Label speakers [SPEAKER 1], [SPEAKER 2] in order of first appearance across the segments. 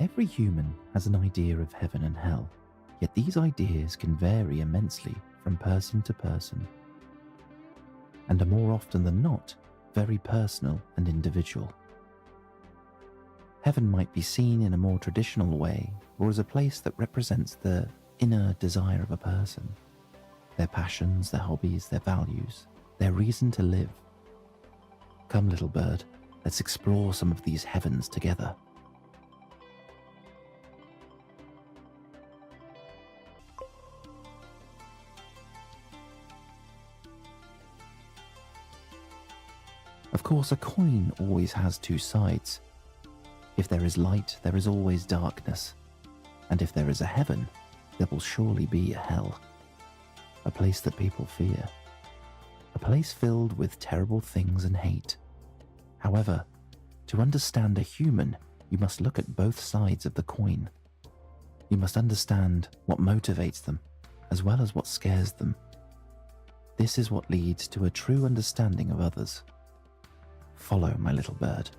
[SPEAKER 1] Every human has an idea of heaven and hell, yet these ideas can vary immensely from person to person, and are more often than not very personal and individual. Heaven might be seen in a more traditional way, or as a place that represents the inner desire of a person, their passions, their hobbies, their values, their reason to live. Come, little bird, let's explore some of these heavens together. Of course, a coin always has two sides. If there is light, there is always darkness. And if there is a heaven, there will surely be a hell. A place that people fear. A place filled with terrible things and hate. However, to understand a human, you must look at both sides of the coin. You must understand what motivates them, as well as what scares them. This is what leads to a true understanding of others. Follow, my little bird.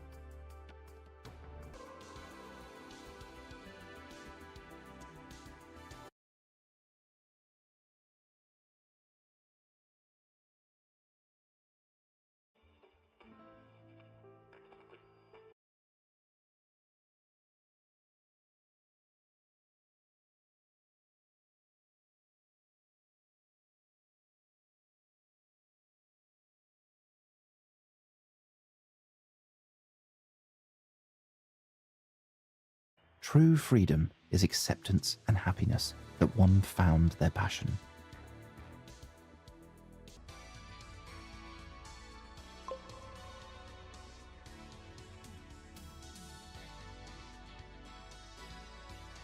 [SPEAKER 1] True freedom is acceptance and happiness that one found their passion.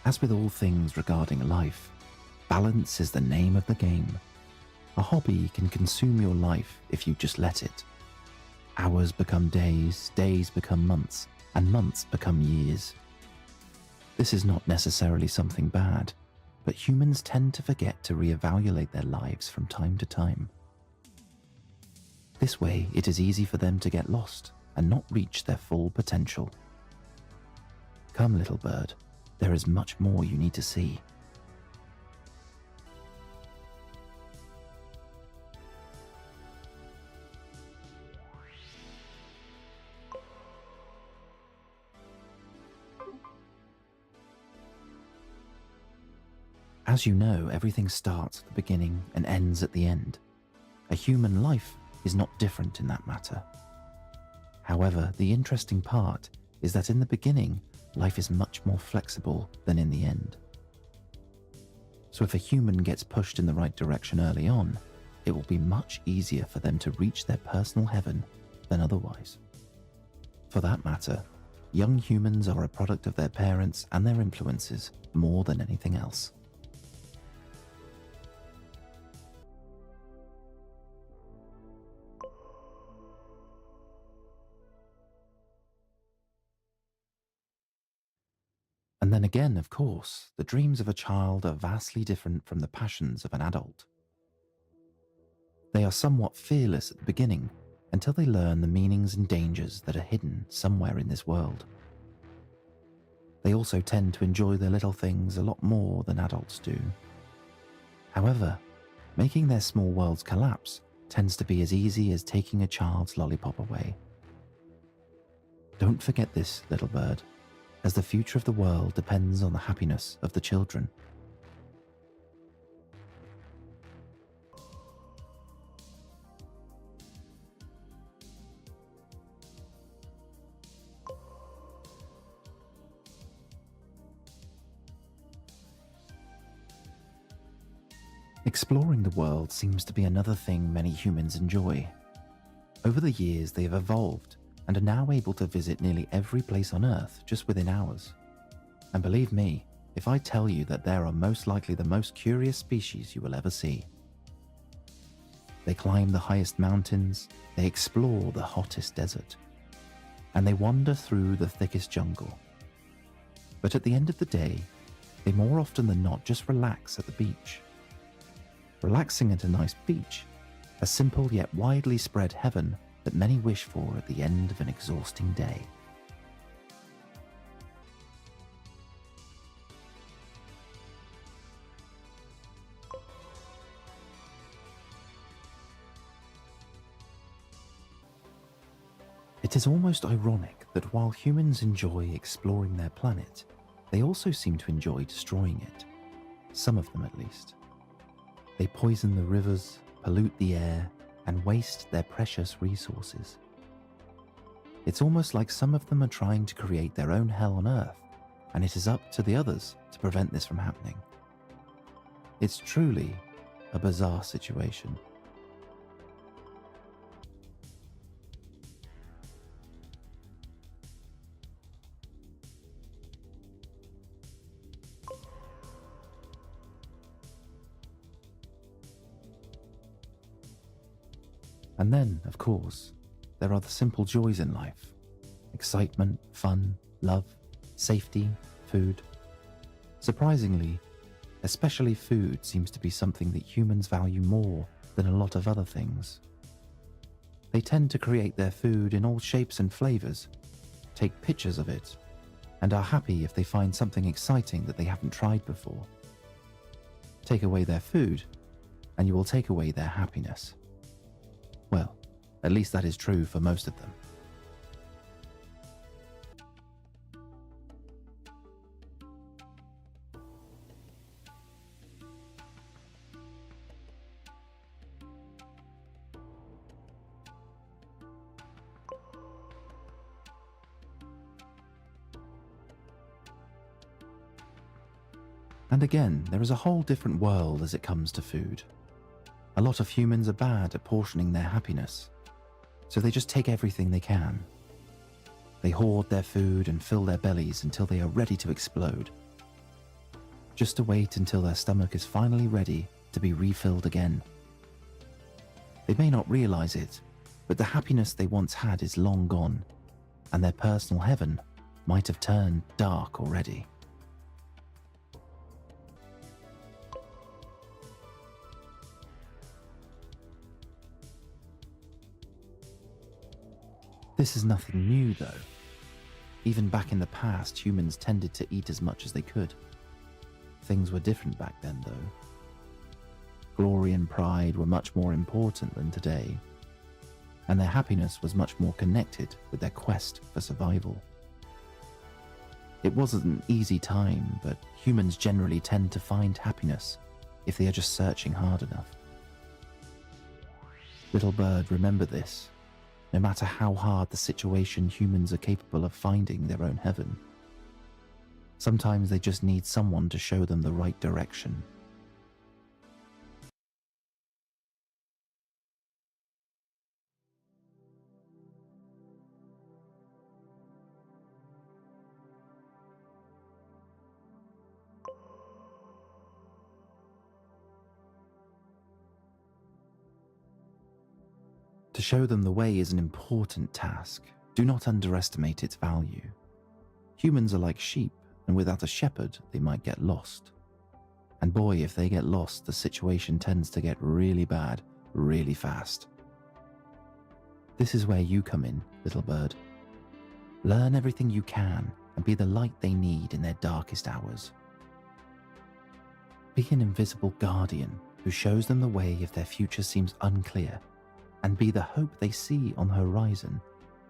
[SPEAKER 1] As with all things regarding life, balance is the name of the game. A hobby can consume your life if you just let it. Hours become days, days become months, and months become years. This is not necessarily something bad, but humans tend to forget to reevaluate their lives from time to time. This way, it is easy for them to get lost and not reach their full potential. Come, little bird, there is much more you need to see. As you know, everything starts at the beginning and ends at the end. A human life is not different in that matter. However, the interesting part is that in the beginning, life is much more flexible than in the end. So if a human gets pushed in the right direction early on, it will be much easier for them to reach their personal heaven than otherwise. For that matter, young humans are a product of their parents and their influences more than anything else. And then again, of course, the dreams of a child are vastly different from the passions of an adult. They are somewhat fearless at the beginning until they learn the meanings and dangers that are hidden somewhere in this world. They also tend to enjoy the little things a lot more than adults do. However, making their small worlds collapse tends to be as easy as taking a child's lollipop away. Don't forget this, little bird, as the future of the world depends on the happiness of the children. Exploring the world seems to be another thing many humans enjoy. Over the years, they have evolved and are now able to visit nearly every place on Earth just within hours. And believe me, if I tell you that they are most likely the most curious species you will ever see. They climb the highest mountains, they explore the hottest desert, and they wander through the thickest jungle. But at the end of the day, they more often than not just relax at the beach. Relaxing at a nice beach, a simple yet widely spread heaven that many wish for at the end of an exhausting day. It is almost ironic that while humans enjoy exploring their planet, they also seem to enjoy destroying it. Some of them at least. They poison the rivers, pollute the air, and waste their precious resources. It's almost like some of them are trying to create their own hell on Earth, and it is up to the others to prevent this from happening. It's truly a bizarre situation. And then, of course, there are the simple joys in life. Excitement, fun, love, safety, food. Surprisingly, especially food seems to be something that humans value more than a lot of other things. They tend to create their food in all shapes and flavors, take pictures of it, and are happy if they find something exciting that they haven't tried before. Take away their food, and you will take away their happiness. Well, at least that is true for most of them. And again, there is a whole different world as it comes to food. A lot of humans are bad at portioning their happiness, so they just take everything they can. They hoard their food and fill their bellies until they are ready to explode, just to wait until their stomach is finally ready to be refilled again. They may not realize it, but the happiness they once had is long gone, and their personal heaven might have turned dark already. This is nothing new, though. Even back in the past, humans tended to eat as much as they could. Things were different back then, though. Glory and pride were much more important than today, and their happiness was much more connected with their quest for survival. It wasn't an easy time, but humans generally tend to find happiness if they are just searching hard enough. Little bird, remember this. No matter how hard the situation, humans are capable of finding their own heaven. Sometimes they just need someone to show them the right direction. To show them the way is an important task. Do not underestimate its value. Humans are like sheep, and without a shepherd, they might get lost. And boy, if they get lost, the situation tends to get really bad, really fast. This is where you come in, little bird. Learn everything you can and be the light they need in their darkest hours. Be an invisible guardian who shows them the way if their future seems unclear, and be the hope they see on the horizon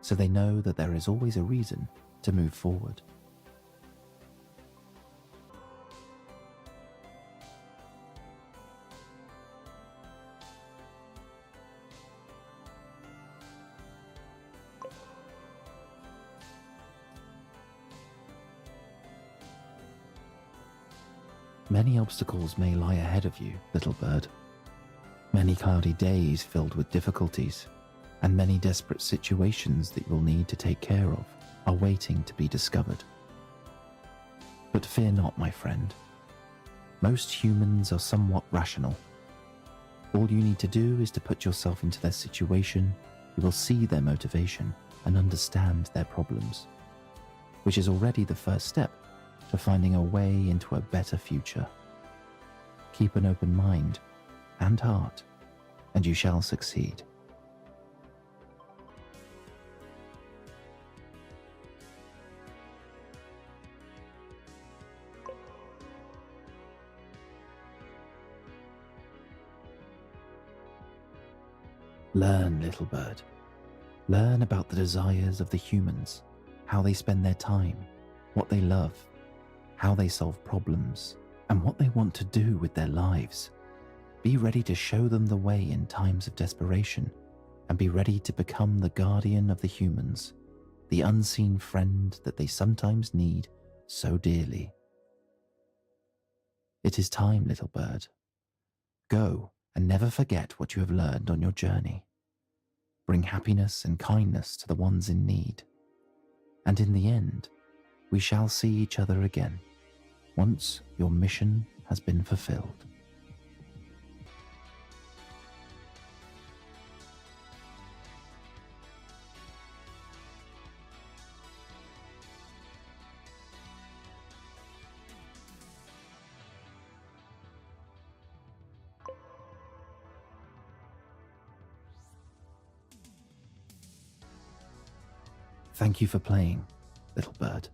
[SPEAKER 1] so they know that there is always a reason to move forward. Many obstacles may lie ahead of you, little bird. Many cloudy days filled with difficulties, and many desperate situations that you'll need to take care of are waiting to be discovered. But fear not, my friend. Most humans are somewhat rational. All you need to do is to put yourself into their situation. You will see their motivation and understand their problems, which is already the first step to finding a way into a better future. Keep an open mind and heart, and you shall succeed. Learn, little bird. Learn about the desires of the humans, how they spend their time, what they love, how they solve problems, and what they want to do with their lives. Be ready to show them the way in times of desperation, and be ready to become the guardian of the humans, the unseen friend that they sometimes need so dearly. It is time, little bird. Go and never forget what you have learned on your journey. Bring happiness and kindness to the ones in need. And in the end, we shall see each other again, once your mission has been fulfilled. Thank you for playing, little bird.